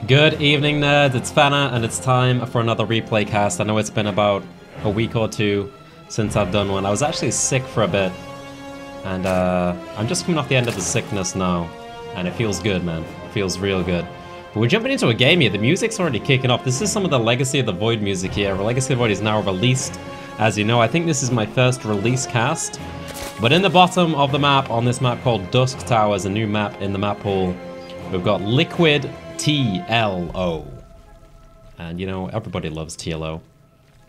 Good evening, nerds. It's Fana, and it's time for another replay cast. I know it's been about a week or two since I've done one. I was actually sick for a bit, and I'm just coming off the end of the sickness now, and it feels good, man. It feels real good. But we're jumping into a game here. The music's already kicking off. This is some of the Legacy of the Void music here. Legacy of the Void is now released, as you know. I think this is my first release cast. But in the bottom of the map, on this map called Dusk Towers, a new map in the map pool, we've got Liquid.TLO. And you know, everybody loves TLO.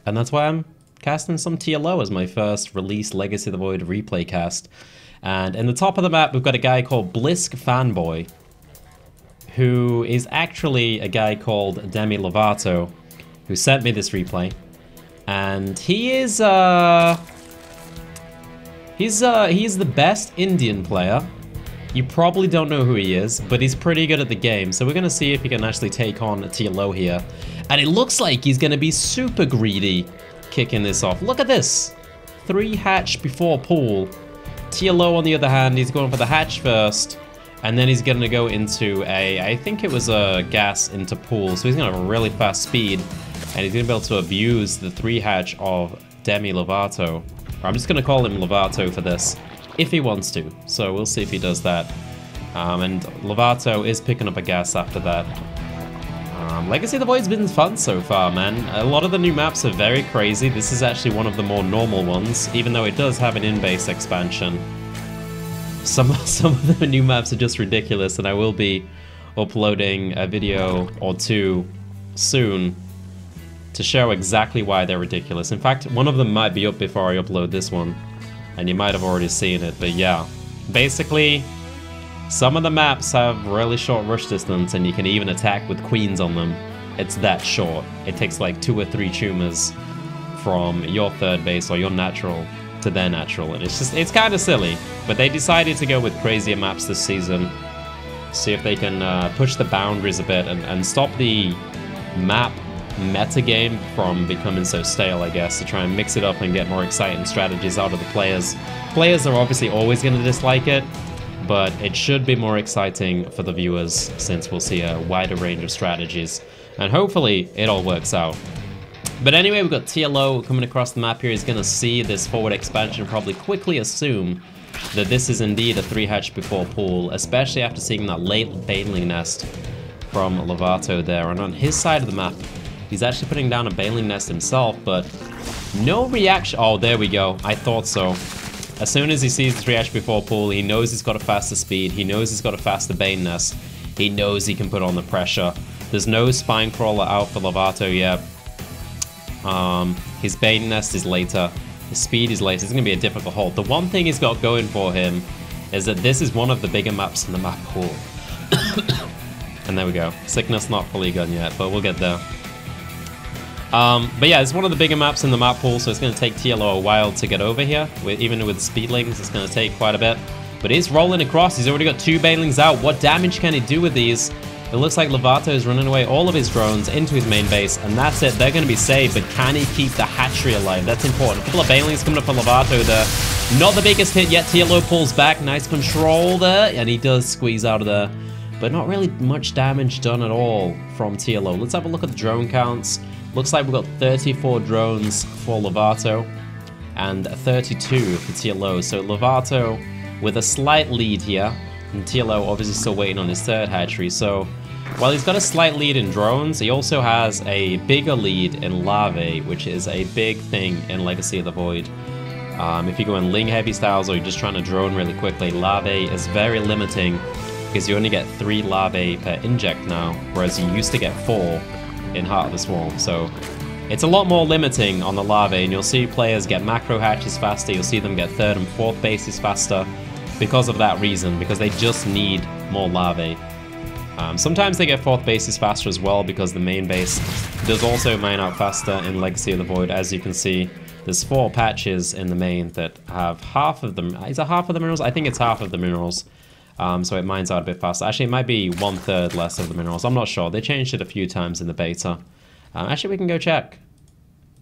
And that's why I'm casting some TLO as my first release Legacy of the Void replay cast. And in the top of the map, we've got a guy called Blisk Fanboy, who is actually a guy called Demi Lovato, who sent me this replay. And he is he's the best Indian player. You probably don't know who he is, but he's pretty good at the game. So we're going to see if he can actually take on a TLO here. And it looks like he's going to be super greedy kicking this off. Look at this. 3 hatch before pool. TLO, on the other hand, he's going for the hatch first. And then he's going to go into I think it was a gas into pool. So he's going to have a really fast speed. And he's going to be able to abuse the 3 hatch of Demi Lovato. I'm just going to call him Lovato for this, if he wants to. So we'll see if he does that. And Lovato is picking up a gas after that. Legacy of the Void's been fun so far, man. A lot of the new maps are very crazy. This is actually one of the more normal ones, even though it does have an in-base expansion. Some of the new maps are just ridiculous, and I will be uploading a video or two soon to show exactly why they're ridiculous. In fact, one of them might be up before I upload this one, and you might have already seen it, but yeah. Basically, some of the maps have really short rush distance, and you can even attack with queens on them. It's that short. It takes like 2 or 3 tumors from your third base or your natural to their natural, and it's kind of silly. But they decided to go with crazier maps this season. See if they can push the boundaries a bit and stop the map metagame from becoming so stale, I guess, to try and mix it up and get more exciting strategies out of the players. Players are obviously always going to dislike it, but it should be more exciting for the viewers since we'll see a wider range of strategies, and hopefully it all works out. But anyway, we've got TLO coming across the map here. He's going to see this forward expansion, probably quickly assume that this is indeed a 3 hatch before pool, especially after seeing that late baneling nest from Lovato there. And on his side of the map, he's actually putting down a baneling nest himself, but no reaction. Oh, there we go. I thought so. As soon as he sees the 3 hatch before pool, he knows he's got a faster speed. He knows he's got a faster bane nest. He knows he can put on the pressure. There's no spine crawler out for Lovato yet. His bane nest is later. His speed is later. It's going to be a difficult hold. The one thing he's got going for him is that this is one of the bigger maps in the map pool. And there we go. Sickness not fully gone yet, but we'll get there. But yeah, it's one of the bigger maps in the map pool, so it's going to take TLO a while to get over here. Even with speedlings, it's going to take quite a bit. But he's rolling across. He's already got 2 banelings out. What damage can he do with these? It looks like Lovato is running away all of his drones into his main base, and that's it. They're going to be saved, but can he keep the hatchery alive? That's important. A couple of banelings coming up for Lovato there. Not the biggest hit yet. TLO pulls back. Nice control there, and he does squeeze out of there. But not really much damage done at all from TLO. Let's have a look at the drone counts. Looks like we've got 34 drones for Lovato and 32 for TLO. So Lovato with a slight lead here, and TLO obviously still waiting on his 3rd hatchery. So while he's got a slight lead in drones, he also has a bigger lead in larvae, which is a big thing in Legacy of the Void. If you go in Ling heavy styles or you're just trying to drone really quickly, larvae is very limiting because you only get 3 larvae per inject now, whereas you used to get 4 in Heart of the Swarm. So it's a lot more limiting on the larvae, and you'll see players get macro hatches faster. You'll see them get 3rd and 4th bases faster because of that reason, because they just need more larvae. Sometimes they get 4th bases faster as well, because the main base does also mine out faster in Legacy of the Void. As you can see, there's 4 patches in the main that have half of them. Is it half of the minerals? I think it's half of the minerals. So it mines out a bit faster. Actually, it might be 1/3 less of the minerals. I'm not sure. They changed it a few times in the beta. Actually, we can go check.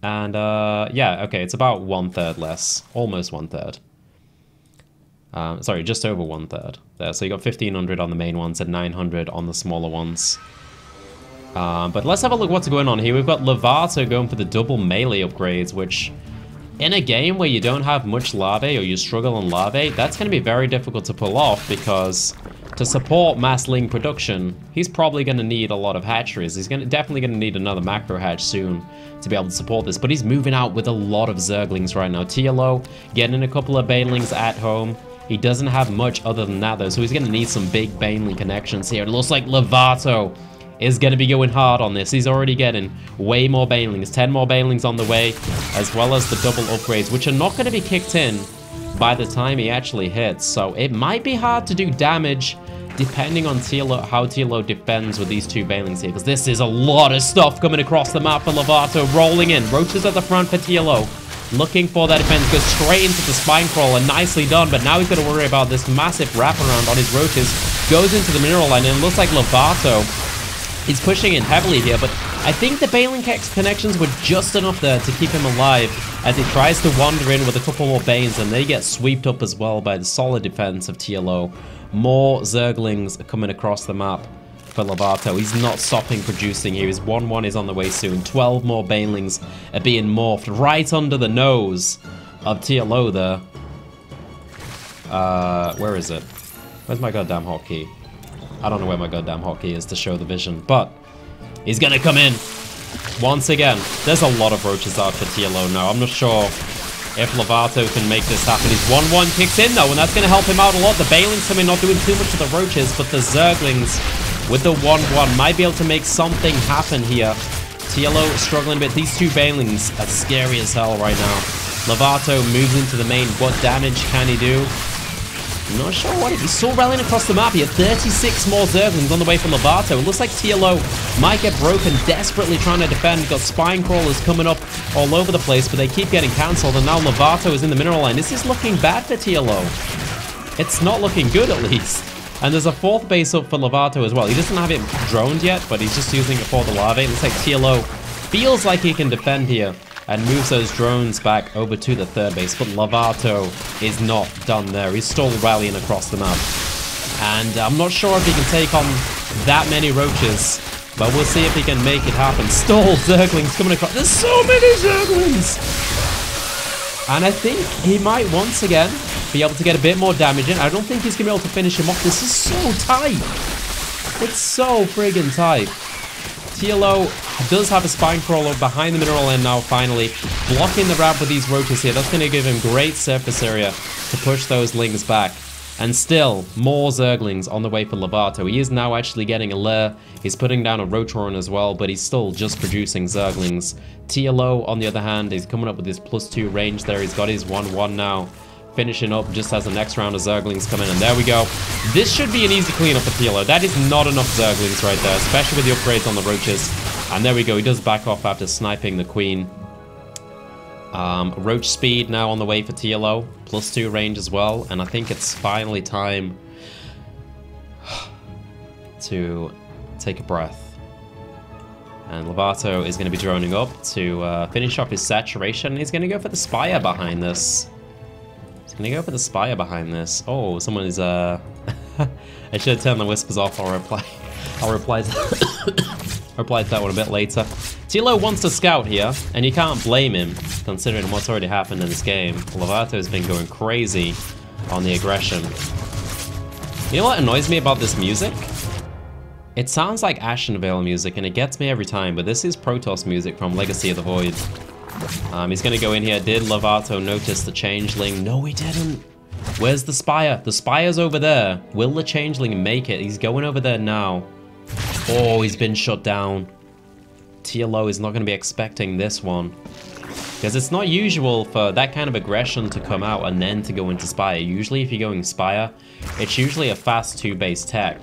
And yeah, okay, it's about 1/3 less. Almost 1/3. Sorry, just over 1/3 there. So you got 1500 on the main ones and 900 on the smaller ones. But let's have a look what's going on here. We've got Lovato going for the double melee upgrades, which in a game where you don't have much larvae or you struggle on larvae, that's going to be very difficult to pull off because to support mass ling production, he's probably going to need a lot of hatcheries. He's definitely going to need another macro hatch soon to be able to support this, but he's moving out with a lot of zerglings right now. TLO getting a couple of banelings at home. He doesn't have much other than that though, so he's going to need some big baneling connections here. It looks like Lovato is going to be going hard on this. He's already getting way more banelings, 10 more banelings on the way, as well as the double upgrades, which are not going to be kicked in by the time he actually hits. So it might be hard to do damage depending on how TLO defends with these two banelings here, because this is a lot of stuff coming across the map for Lovato, rolling in. Roaches at the front for TLO, looking for that defense, goes straight into the spine crawler, nicely done, but now he's got to worry about this massive wraparound on his roaches, goes into the mineral line, and it looks like Lovato is pushing in heavily here, but I think the Baneling connections were just enough there to keep him alive as he tries to wander in with a couple more Banes, and they get swept up as well by the solid defense of TLO. More Zerglings are coming across the map for Lovato. He's not stopping producing here. His 1-1 is on the way soon. 12 more Banelings are being morphed right under the nose of TLO there. Where is it? Where's my goddamn hotkey? I don't know where my goddamn hotkey is to show the vision, but he's gonna come in once again. There's a lot of roaches out for TLO now. I'm not sure if Lovato can make this happen. His 1-1 kicks in though, and that's gonna help him out a lot. The Banelings coming, not doing too much to the roaches, but the Zerglings with the 1-1 might be able to make something happen here. TLO struggling a bit. These two Banelings are scary as hell right now. Lovato moves into the main. What damage can he do? I'm not sure what he's still rallying across the map here. 36 more Zerglings on the way for Lovato. It looks like TLO might get broken, desperately trying to defend. Got spine crawlers coming up all over the place, but they keep getting cancelled, and now Lovato is in the mineral line. This is looking bad for TLO. It's not looking good, at least. And there's a fourth base up for Lovato as well. He doesn't have it droned yet, but he's just using it for the larvae. It looks like TLO feels like he can defend here and moves those drones back over to the third base, but Lovato is not done there. He's still rallying across the map. And I'm not sure if he can take on that many roaches, but we'll see if he can make it happen. Still Zerglings coming across. There's so many Zerglings! And I think he might once again be able to get a bit more damage in. I don't think he's going to be able to finish him off. This is so tight. It's so friggin' tight. TLO does have a spine crawler behind the mineral end now, finally. Blocking the ramp with these roaches here. That's going to give him great surface area to push those lings back. And still, more Zerglings on the way for Lovato. He is now actually getting a lair. He's putting down a roach horn as well, but he's still just producing Zerglings. TLO, on the other hand, is coming up with his +2 range there. He's got his 1-1 now. Finishing up just as the next round of Zerglings come in, and there we go. This should be an easy cleanup for TLO. That is not enough Zerglings right there, especially with the upgrades on the roaches. And there we go, he does back off after sniping the queen. Roach speed now on the way for TLO, +2 range as well, and I think it's finally time to take a breath. And Lovato is going to be droning up to finish off his saturation. He's going to go for the Spire behind this. Can I go for the Spire behind this? Oh, someone is, I should have turned the whispers off. I'll reply to that one a bit later. TLO wants to scout here, and you can't blame him, considering what's already happened in this game. Lovato's been going crazy on the aggression. You know what annoys me about this music? It sounds like Ashenvale music, and it gets me every time, but this is Protoss music from Legacy of the Void. He's going to go in here. Did Lovato notice the Changeling? No, he didn't. Where's the Spire? The Spire's over there. Will the Changeling make it? He's going over there now. Oh, he's been shut down. TLO is not going to be expecting this one. Because it's not usual for that kind of aggression to come out and then to go into Spire. Usually if you're going Spire, it's usually a fast 2-base tech.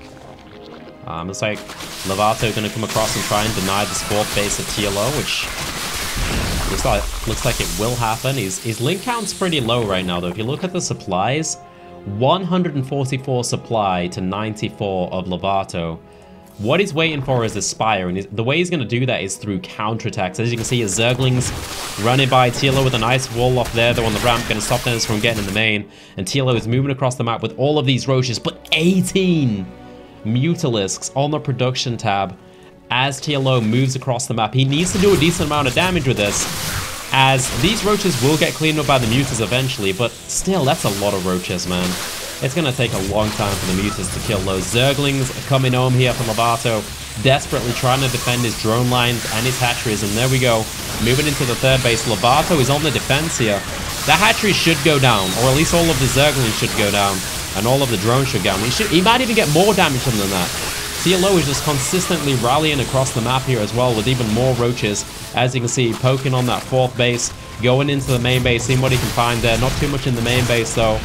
Looks like Lovato going to come across and try and deny this 4th base of TLO, which looks like it will happen. His link count's pretty low right now, though. If you look at the supplies, 144 supply to 94 of Lovato. What he's waiting for is a Spire, and the way he's going to do that is through counterattacks. As you can see, his Zerglings running by TLO with a nice wall off there. They're on the ramp, going to stop them from getting in the main. And TLO is moving across the map with all of these roaches, but 18 Mutalisks on the production tab. as TLO moves across the map. He needs to do a decent amount of damage with this, as these roaches will get cleaned up by the mutas eventually, but still, that's a lot of roaches, man. It's gonna take a long time for the mutas to kill those. Zerglings coming home here from Lovato, desperately trying to defend his drone lines and his hatcheries, and there we go. Moving into the third base, Lovato is on the defense here. The hatchery should go down, or at least all of the Zerglings should go down, and all of the drones should go down. He might even get more damage from than that. TLO is just consistently rallying across the map here as well, with even more roaches. As you can see, poking on that fourth base, going into the main base, seeing what he can find there. Not too much in the main base though.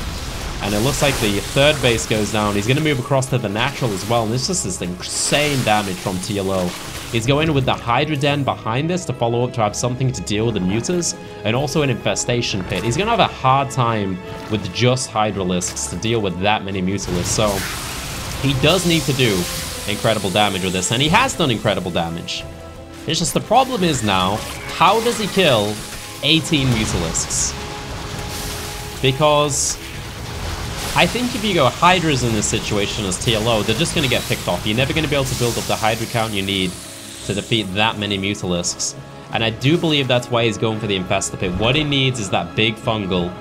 And it looks like the third base goes down. He's going to move across to the natural as well. And this is just insane damage from TLO. He's going with the Hydra Den behind this to follow up to have something to deal with the mutas. And also an infestation pit. He's going to have a hard time with just Hydralisks to deal with that many Mutalisks. So he does need to do incredible damage with this. And he has done incredible damage. It's just the problem is now, how does he kill 18 Mutalisks? Because I think if you go Hydras in this situation as TLO, they're just going to get picked off. You're never going to be able to build up the Hydra count you need to defeat that many Mutalisks. And I do believe that's why he's going for the Infestor Pit. What he needs is that big fungal.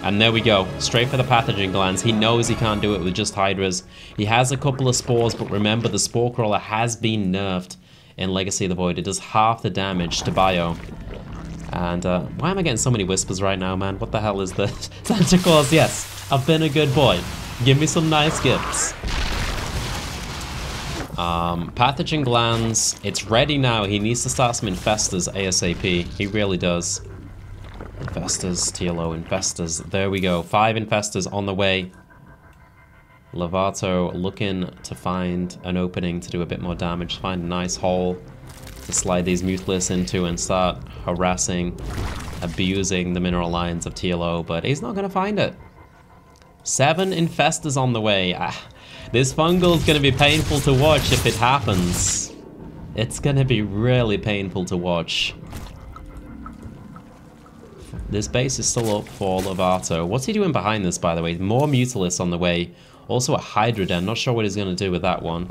And there we go. Straight for the pathogen glands. He knows he can't do it with just Hydras. He has a couple of spores, but remember the Spore Crawler has been nerfed in Legacy of the Void. It does half the damage to Bio. And why am I getting so many whispers right now, man? What the hell is this? Santa Claus, yes. I've been a good boy. Give me some nice gifts. Pathogen glands. It's ready now. He needs to start some infestors ASAP. He really does. Infestors, TLO, infestors. There we go. 5 infestors on the way. Lovato looking to find an opening to do a bit more damage. Find a nice hole to slide these Mutalisks into and start harassing, abusing the mineral lines of TLO, but he's not going to find it. 7 infestors on the way. This fungal is going to be painful to watch if it happens. It's going to be really painful to watch. This base is still up for Lovato. What's he doing behind this, by the way? More Mutalisks on the way. Also a Hydra Den. Not sure what he's going to do with that one.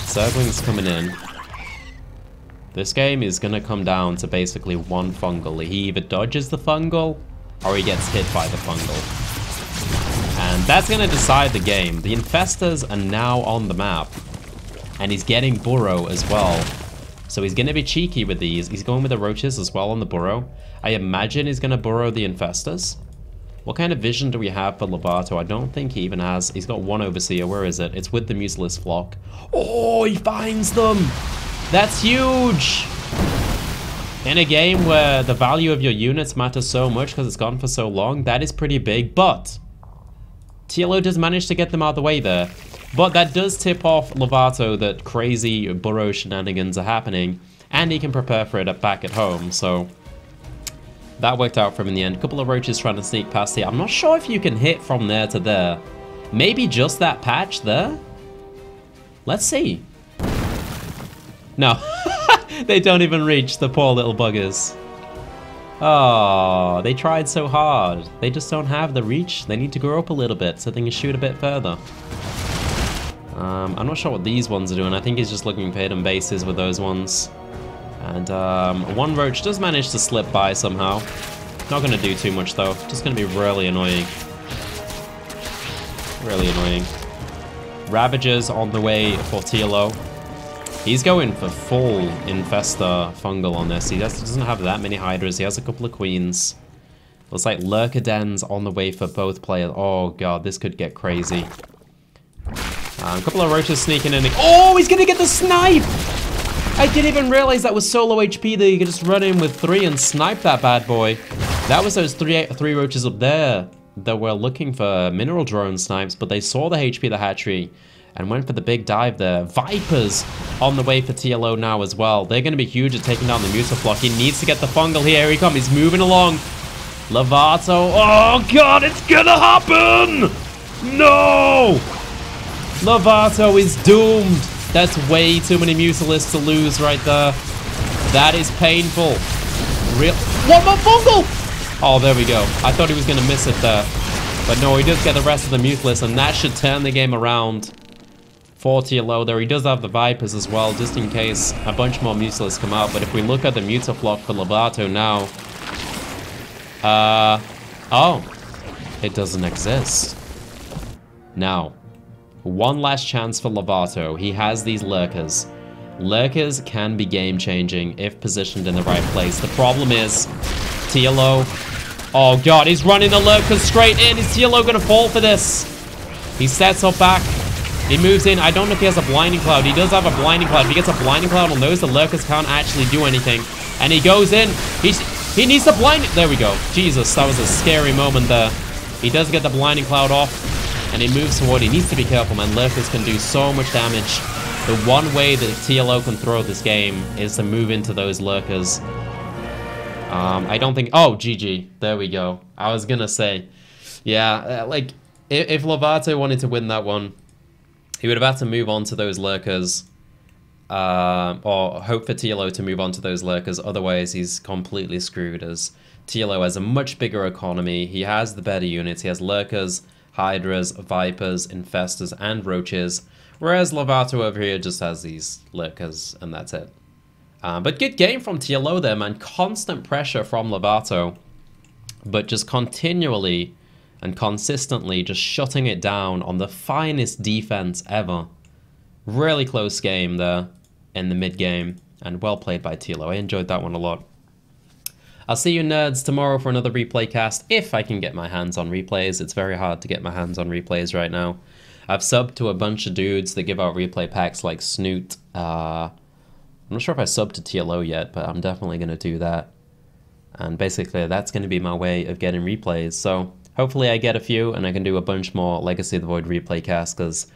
Zergling's coming in. This game is going to come down to basically one fungal. He either dodges the fungal or he gets hit by the fungal. And that's going to decide the game. The infestors are now on the map. And he's getting burrow as well. So he's going to be cheeky with these. He's going with the roaches as well on the burrow. I imagine he's going to burrow the infestors. What kind of vision do we have for Lovato? I don't think he even has. He's got one overseer. Where is it? It's with the Mutalisk flock. Oh, he finds them. That's huge. In a game where the value of your units matters so much because it's gone for so long, that is pretty big. But TLO does manage to get them out of the way there. But that does tip off Lovato that crazy burrow shenanigans are happening. And he can prepare for it back at home. So that worked out for him in the end. A couple of roaches trying to sneak past here. I'm not sure if you can hit from there to there. Maybe just that patch there? Let's see. No. They don't even reach, the poor little buggers. Oh, they tried so hard. They just don't have the reach. They need to grow up a little bit so they can shoot a bit further. I'm not sure what these ones are doing. I think he's just looking for hidden bases with those ones. And one roach does manage to slip by somehow. Not going to do too much though. Just going to be really annoying. Really annoying. Ravagers on the way for TLO. He's going for full infestor fungal on this. He doesn't have that many hydras. He has a couple of queens. Looks like lurker dens on the way for both players. Oh god, this could get crazy. A couple of roaches sneaking in. Oh, he's gonna get the snipe! I didn't even realize that was solo HP that you could just run in with 3 and snipe that bad boy. That was those three roaches up there that were looking for mineral drone snipes, but they saw the HP of the hatchery and went for the big dive there. Vipers on the way for TLO now as well. They're going to be huge at taking down the Mutaflock. He needs to get the fungal here. Here he comes. He's moving along. Lovato. Oh, God, it's going to happen. No. Lovato is doomed. That's way too many Mutalisks to lose right there. That is painful. One more fungal. Oh, there we go. I thought he was going to miss it there. But no, he does get the rest of the Mutalisks, and that should turn the game around for TLO there. He does have the Vipers as well, just in case a bunch more Mutalisks come out. But if we look at the Mutaflock for Lovato now... oh. It doesn't exist. Now, one last chance for Lovato. He has these Lurkers. Lurkers can be game-changing if positioned in the right place. The problem is, TLO... Oh god, he's running the Lurkers straight in. Is TLO gonna fall for this? He sets up back. He moves in. I don't know if he has a Blinding Cloud. He does have a Blinding Cloud. If he gets a Blinding Cloud on those, the Lurkers can't actually do anything. And he goes in. He needs the Blinding... There we go. Jesus, that was a scary moment there. He does get the Blinding Cloud off. And he moves forward. He needs to be careful, man. Lurkers can do so much damage. The one way that TLO can throw this game is to move into those Lurkers. I don't think... Oh, GG. There we go. I was gonna say... Yeah, like... If Lovato wanted to win that one, he would have had to move on to those Lurkers. Or hope for TLO to move on to those Lurkers. Otherwise, he's completely screwed, as TLO has a much bigger economy. He has the better units. He has Lurkers, Hydras, Vipers, Infestors, and Roaches. Whereas Lovato over here just has these Lurkers, and that's it. But good game from TLO there, man. Constant pressure from Lovato. But just continually... and consistently just shutting it down on the finest defense ever. Really close game there in the mid-game, and well played by TLO. I enjoyed that one a lot. I'll see you nerds tomorrow for another replay cast, if I can get my hands on replays. It's very hard to get my hands on replays right now. I've subbed to a bunch of dudes that give out replay packs like Snoot. I'm not sure if I subbed to TLO yet, but I'm definitely going to do that. And basically, that's going to be my way of getting replays, so... hopefully I get a few and I can do a bunch more Legacy of the Void replay casts, because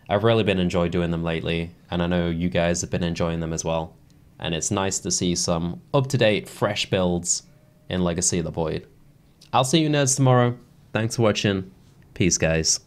I've really been enjoying doing them lately, and I know you guys have been enjoying them as well. And it's nice to see some up-to-date, fresh builds in Legacy of the Void. I'll see you nerds tomorrow. Thanks for watching. Peace, guys.